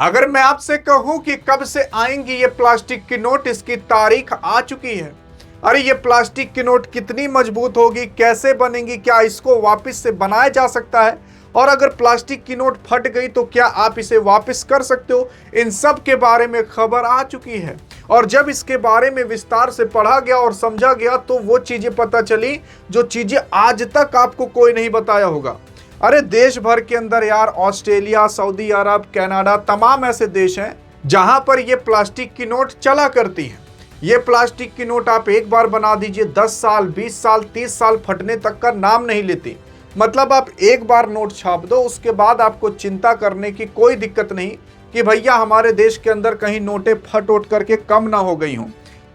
अगर मैं आपसे कहूं कि कब से आएंगी ये प्लास्टिक की नोट, इसकी तारीख आ चुकी है। अरे ये प्लास्टिक की नोट कितनी मजबूत होगी, कैसे बनेंगी, क्या इसको वापस से बनाया जा सकता है, और अगर प्लास्टिक की नोट फट गई तो क्या आप इसे वापस कर सकते हो, इन सब के बारे में खबर आ चुकी है। और जब इसके बारे में विस्तार से पढ़ा गया और समझा गया तो वो चीजें पता चली जो चीजें आज तक आपको कोई नहीं बताया होगा। अरे देश भर के अंदर यार, ऑस्ट्रेलिया, सऊदी अरब, कनाडा, तमाम ऐसे देश हैं जहां पर ये प्लास्टिक की नोट चला करती है। ये प्लास्टिक की नोट आप एक बार बना दीजिए, 10 साल, 20 साल, 30 साल फटने तक का नाम नहीं लेती। मतलब आप एक बार नोट छाप दो, उसके बाद आपको चिंता करने की कोई दिक्कत नहीं कि भैया हमारे देश के अंदर कहीं नोटें फट उठ करके कम ना हो गई हों।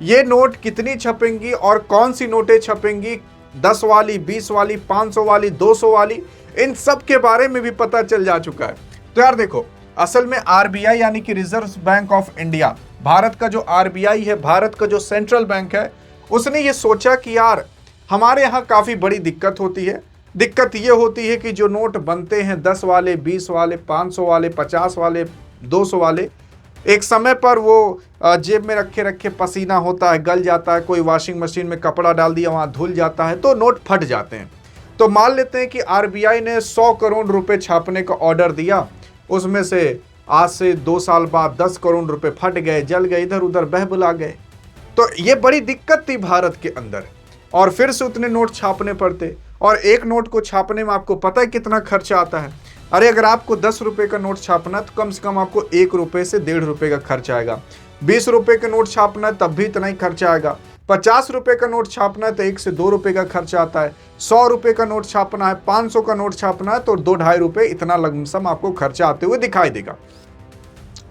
ये नोट कितनी छपेंगी और कौन सी नोटें छपेंगी, 10 वाली, 20 वाली, 500 वाली, 200 वाली, इन सब के बारे में भी पता चल जा चुका है। तो यार देखो, असल में आरबीआई यानी कि reserve bank of India, Bharat का जो आरबीआई है, भारत का जो सेंट्रल बैंक है, उसने ये सोचा कि यार हमारे यहाँ काफ़ी बड़ी दिक्कत होती है। दिक्कत ये होती है कि जो नोट बनते हैं 10 वाले, 20 वाले, 500 वाले, 50 वाले, 200 वाले, एक समय पर वो जेब में रखे रखे पसीना होता है, गल जाता है, कोई वॉशिंग मशीन में कपड़ा डाल दिया वहाँ धुल जाता है तो नोट फट जाते हैं। तो मान लेते हैं कि आरबीआई ने 100 करोड़ रुपए छापने का ऑर्डर दिया, उसमें से आज से 2 साल बाद 10 करोड़ रुपए फट गए, जल गए, इधर उधर बहबुला गए। तो ये बड़ी दिक्कत थी भारत के अंदर, और फिर से उतने नोट छापने पड़ते। और एक नोट को छापने में आपको पता है कितना खर्चा आता है। अरे अगर आपको 10 रुपए का नोट छापना है तो कम से कम आपको 1 रुपए से 1.5 रुपए का खर्चा आएगा। 20 रुपए का नोट छापना है तब भी इतना ही खर्चा आएगा। 50 रुपए का नोट छापना है तो 1 से 2 रुपए का खर्चा आता है। 100 रुपए का नोट छापना है, 500 का नोट छापना है तो 2-2.5 रुपए, इतना लमसम आपको खर्चा आते हुए दिखाई देगा।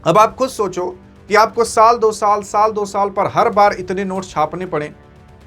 अब आप खुद सोचो कि आपको साल 2 साल पर हर बार इतने नोट छापने पड़े,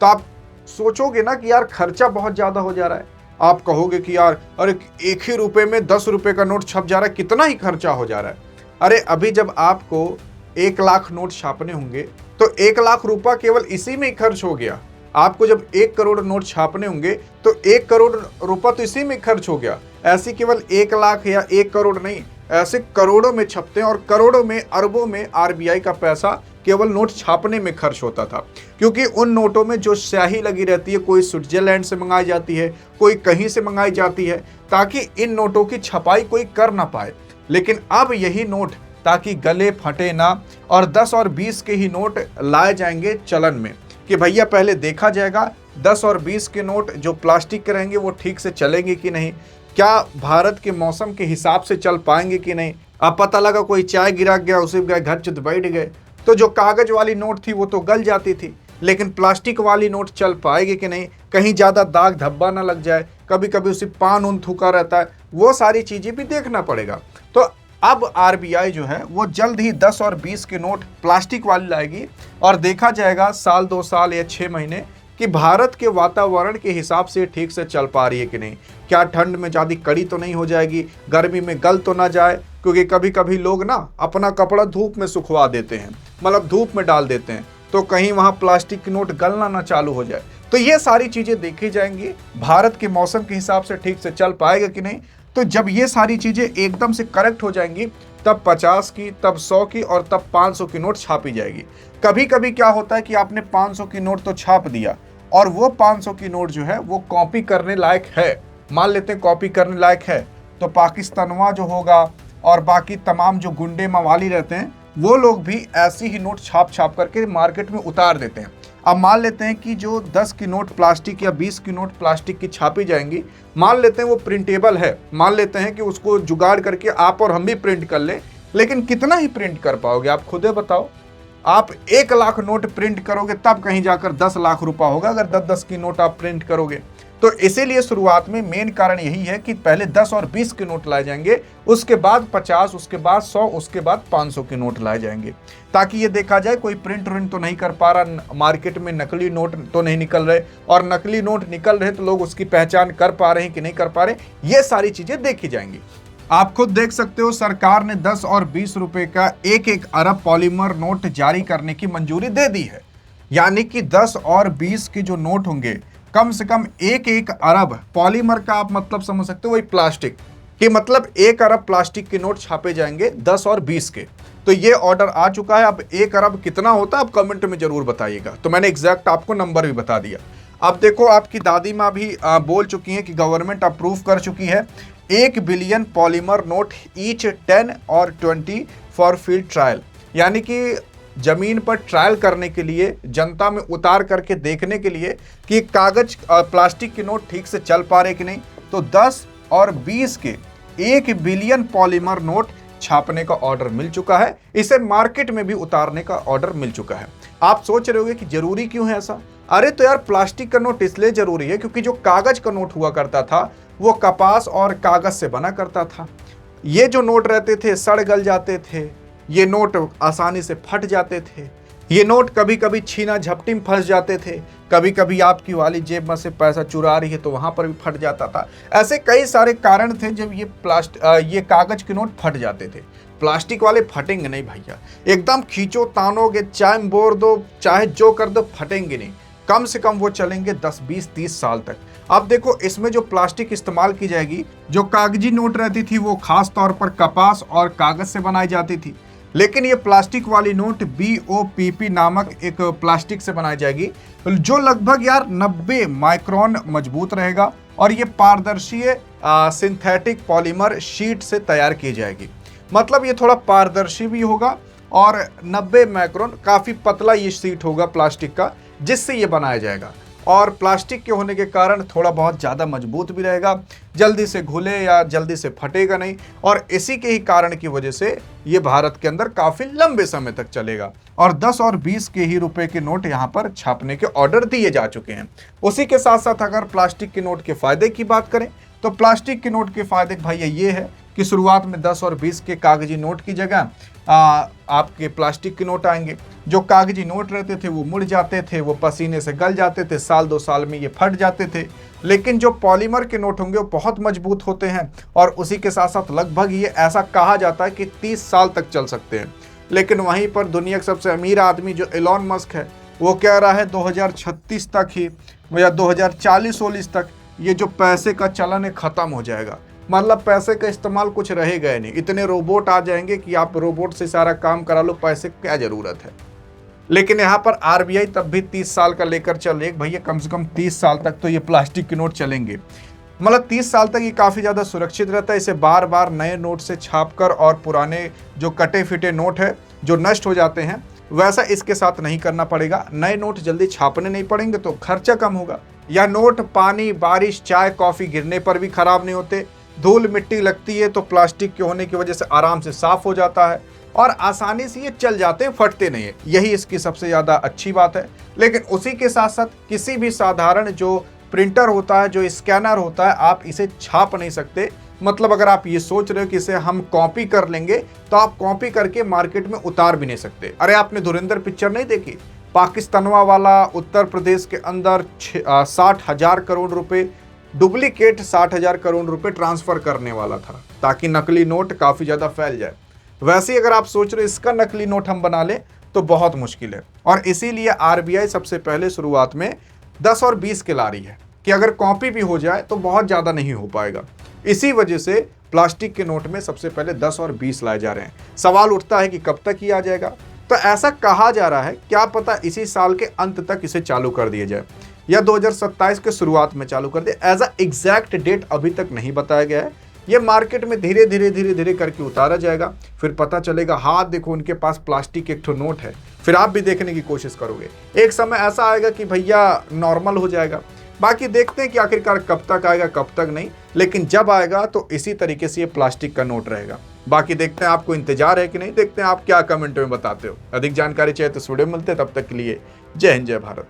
तो आप सोचोगे ना कि यार खर्चा बहुत ज़्यादा हो जा रहा है। आप कहोगे कि यार अरे एक ही रुपए में 10 रुपए का नोट छप जा रहा है, कितना ही खर्चा हो जा रहा है। अरे अभी जब आपको 1 लाख नोट छापने होंगे तो 1 लाख रुपया केवल इसी में ही खर्च हो गया। आपको जब 1 करोड़ नोट छापने होंगे तो 1 करोड़ रुपया तो इसी में खर्च हो गया। ऐसे केवल 1 लाख या 1 करोड़ नहीं, ऐसे करोड़ों में छपते हैं, और करोड़ों में, अरबों में आरबीआई का पैसा केवल नोट छापने में खर्च होता था। क्योंकि उन नोटों में जो स्याही लगी रहती है, कोई स्विट्जरलैंड से मंगाई जाती है, कोई कहीं से मंगाई जाती है, ताकि इन नोटों की छपाई कोई कर ना पाए। लेकिन अब यही नोट ताकि गले फटे ना, और 10 और 20 के ही नोट लाए जाएंगे चलन में, कि भैया पहले देखा जाएगा 10 और 20 के नोट जो प्लास्टिक के रहेंगे वो ठीक से चलेंगे कि नहीं, क्या भारत के मौसम के हिसाब से चल पाएंगे कि नहीं। अब पता लगा कोई चाय गिरा गया, उसे गए घर चुत बैठ गए, तो जो कागज वाली नोट थी वो तो गल जाती थी, लेकिन प्लास्टिक वाली नोट चल पाएगी कि नहीं, कहीं ज़्यादा दाग धब्बा ना लग जाए, कभी कभी उसे पान उन थूका रहता है, वो सारी चीज़ें भी देखना पड़ेगा। तो अब आरबीआई जो है वो जल्द ही 10 और 20 के नोट प्लास्टिक वाली लाएगी, और देखा जाएगा साल 2 साल या 6 महीने कि भारत के वातावरण के हिसाब से ठीक से चल पा रही है कि नहीं। क्या ठंड में ज़्यादा कड़ी तो नहीं हो जाएगी, गर्मी में गल तो ना जाए, क्योंकि कभी कभी लोग ना अपना कपड़ा धूप में सुखवा देते हैं, मतलब धूप में डाल देते हैं, तो कहीं वहाँ प्लास्टिक की नोट गलना ना चालू हो जाए। तो ये सारी चीज़ें देखी जाएंगी, भारत के मौसम के हिसाब से ठीक से चल पाएगा कि नहीं। तो जब ये सारी चीज़ें एकदम से करेक्ट हो जाएंगी तब 50 की, तब 100 की, और तब 500 की नोट छापी जाएगी। कभी कभी क्या होता है कि आपने 500 की नोट तो छाप दिया, और वो 500 की नोट जो है वो कॉपी करने लायक है, मान लेते हैं कॉपी करने लायक है, तो पाकिस्तानवा जो होगा और बाकी तमाम जो गुंडे मवाली रहते हैं वो लोग भी ऐसी ही नोट छाप छाप करके मार्केट में उतार देते हैं। अब मान लेते हैं कि जो 10 की नोट प्लास्टिक या 20 की नोट प्लास्टिक की छापी जाएंगी, मान लेते हैं वो प्रिंटेबल है, मान लेते हैं कि उसको जुगाड़ करके आप और हम भी प्रिंट कर ले, लेकिन कितना ही प्रिंट कर पाओगे आप खुद बताओ। आप 1 लाख नोट प्रिंट करोगे तब कहीं जाकर 10 लाख रुपया होगा, अगर 10-10 की नोट आप प्रिंट करोगे। तो इसीलिए शुरुआत में मेन कारण यही है कि पहले 10 और 20 के नोट लाए जाएंगे, उसके बाद 50, उसके बाद 100, उसके बाद 500 के नोट लाए जाएंगे, ताकि ये देखा जाए कोई प्रिंट तो नहीं कर पा रहा, मार्केट में नकली नोट तो नहीं निकल रहे, और नकली नोट निकल रहे तो लोग उसकी पहचान कर पा रहे हैं कि नहीं कर पा रहे, ये सारी चीजें देखी जाएंगी। आप खुद देख सकते हो, सरकार ने 10 और 20 रुपए का 1-1 अरब पॉलीमर नोट जारी करने की मंजूरी दे दी है। यानी कि 10 और 20 के जो नोट होंगे, कम से कम 1-1 अरब पॉलीमर का, आप मतलब समझ सकते हो वही प्लास्टिक कि मतलब 1 अरब प्लास्टिक के नोट छापे जाएंगे 10 और 20 के। तो ये ऑर्डर आ चुका है। अब 1 अरब कितना होता है आप कमेंट में जरूर बताइएगा। तो मैंने एग्जैक्ट आपको नंबर भी बता दिया। अब देखो आपकी दादी माँ भी बोल चुकी हैं कि गवर्नमेंट अप्रूव कर चुकी है 1 बिलियन पॉलीमर नोट ईच 10 और 20 फॉर फील्ड ट्रायल, यानी कि जमीन पर ट्रायल करने के लिए, जनता में उतार करके देखने के लिए कि कागज प्लास्टिक के नोट ठीक से चल पा रहे कि नहीं। तो 10 और 20 के 1 बिलियन पॉलीमर नोट छापने का ऑर्डर मिल चुका है। इसे मार्केट में भी उतारने का ऑर्डर मिल चुका है। आप सोच रहे होंगे कि जरूरी क्यों है ऐसा? अरे तो यार प्लास्टिक का नोट इसलिए जरूरी है क्योंकि जो कागज का नोट हुआ करता था वो कपास और कागज से बना करता था। ये जो नोट रहते थे सड़ गल जाते थे, ये नोट आसानी से फट जाते थे, ये नोट कभी कभी छीना झपटी में फंस जाते थे, कभी कभी आपकी वाली जेब में से पैसा चुरा रही है तो वहां पर भी फट जाता था। ऐसे कई सारे कारण थे जब ये कागज के नोट फट जाते थे। प्लास्टिक वाले फटेंगे नहीं भैया, एकदम खींचो तानोगे, चाहे बोर दो, चाहे जो कर दो, फटेंगे नहीं। कम से कम वो चलेंगे 10, 20, 30 साल तक। अब देखो इसमें जो प्लास्टिक इस्तेमाल की जाएगी, जो कागजी नोट रहती थी वो खास तौर पर कपास और कागज से बनाई जाती थी, लेकिन ये प्लास्टिक वाली नोट BOPP नामक एक प्लास्टिक से बनाई जाएगी जो लगभग यार 90 माइक्रोन मजबूत रहेगा और ये पारदर्शी सिंथेटिक पॉलीमर शीट से तैयार की जाएगी। मतलब ये थोड़ा पारदर्शी भी होगा और 90 माइक्रोन काफ़ी पतला ये शीट होगा प्लास्टिक का जिससे ये बनाया जाएगा। और प्लास्टिक के होने के कारण थोड़ा बहुत ज़्यादा मजबूत भी रहेगा, जल्दी से घुले या जल्दी से फटेगा नहीं, और इसी के ही कारण की वजह से ये भारत के अंदर काफ़ी लंबे समय तक चलेगा। और 10 और 20 के ही रुपए के नोट यहाँ पर छापने के ऑर्डर दिए जा चुके हैं। उसी के साथ साथ अगर प्लास्टिक के नोट के फ़ायदे की बात करें तो प्लास्टिक के नोट के फ़ायदे भैया ये है कि शुरुआत में 10 और 20 के कागजी नोट की जगह आपके प्लास्टिक के नोट आएंगे। जो कागजी नोट रहते थे वो मुड़ जाते थे, वो पसीने से गल जाते थे, साल 2 साल में ये फट जाते थे। लेकिन जो पॉलीमर के नोट होंगे वो बहुत मजबूत होते हैं और उसी के साथ साथ लगभग ये ऐसा कहा जाता है कि 30 साल तक चल सकते हैं। लेकिन वहीं पर दुनिया का सबसे अमीर आदमी जो एलॉन मस्क है वो कह रहा है 2036 तक ही या 2040-40 तक ये जो पैसे का चलन है ख़त्म हो जाएगा। मतलब पैसे का इस्तेमाल कुछ रहेगा ही नहीं, इतने रोबोट आ जाएंगे कि आप रोबोट से सारा काम करा लो, पैसे की क्या ज़रूरत है। लेकिन यहाँ पर RBI तब भी 30 साल का लेकर चल रही है भैया, कम से कम 30 साल तक तो ये प्लास्टिक के नोट चलेंगे। मतलब 30 साल तक ये काफ़ी ज़्यादा सुरक्षित रहता है। इसे बार बार नए नोट से छापकर और पुराने जो कटे फिटे नोट है जो नष्ट हो जाते हैं वैसा इसके साथ नहीं करना पड़ेगा। नए नोट जल्दी छापने नहीं पड़ेंगे तो खर्चा कम होगा। यह नोट पानी, बारिश, चाय, कॉफ़ी गिरने पर भी ख़राब नहीं होते। धूल मिट्टी लगती है तो प्लास्टिक के होने की वजह से आराम से साफ़ हो जाता है और आसानी से ये चल जाते हैं, फटते नहीं है। यही इसकी सबसे ज़्यादा अच्छी बात है। लेकिन उसी के साथ साथ किसी भी साधारण जो प्रिंटर होता है, जो स्कैनर होता है, आप इसे छाप नहीं सकते। मतलब अगर आप ये सोच रहे हो कि इसे हम कॉपी कर लेंगे तो आप कॉपी करके मार्केट में उतार भी नहीं सकते। अरे आपने धुरंधर पिक्चर नहीं देखी? पाकिस्तानवा वाला उत्तर प्रदेश के अंदर 60,000 करोड़ रुपए डुप्लीकेट 60,000 करोड़ रुपए ट्रांसफ़र करने वाला था ताकि नकली नोट काफ़ी ज़्यादा फैल जाए। वैसे ही अगर आप सोच रहे इसका नकली नोट हम बना लें तो बहुत मुश्किल है। और इसीलिए RBI सबसे पहले शुरुआत में 10 और 20 के ला रही है कि अगर कॉपी भी हो जाए तो बहुत ज़्यादा नहीं हो पाएगा। इसी वजह से प्लास्टिक के नोट में सबसे पहले 10 और 20 लाए जा रहे हैं। सवाल उठता है कि कब तक ये आ जाएगा? तो ऐसा कहा जा रहा है, क्या पता इसी साल के अंत तक इसे चालू कर दिया जाए या 2027 के शुरुआत में चालू कर दे। एज अ एग्जैक्ट डेट अभी तक नहीं बताया गया है। ये मार्केट में धीरे धीरे करके उतारा जाएगा, फिर पता चलेगा हाँ देखो उनके पास प्लास्टिक एक ठो नोट है, फिर आप भी देखने की कोशिश करोगे। एक समय ऐसा आएगा कि भैया नॉर्मल हो जाएगा। बाकी देखते हैं कि आखिरकार कब तक आएगा कब तक नहीं, लेकिन जब आएगा तो इसी तरीके से ये प्लास्टिक का नोट रहेगा। बाकी देखते हैं आपको इंतजार है कि नहीं, देखते हैं आप क्या कमेंट में बताते हो। अधिक जानकारी चाहिए तो वीडियो मिलते हैं, तब तक के लिए जय हिंद जय भारत।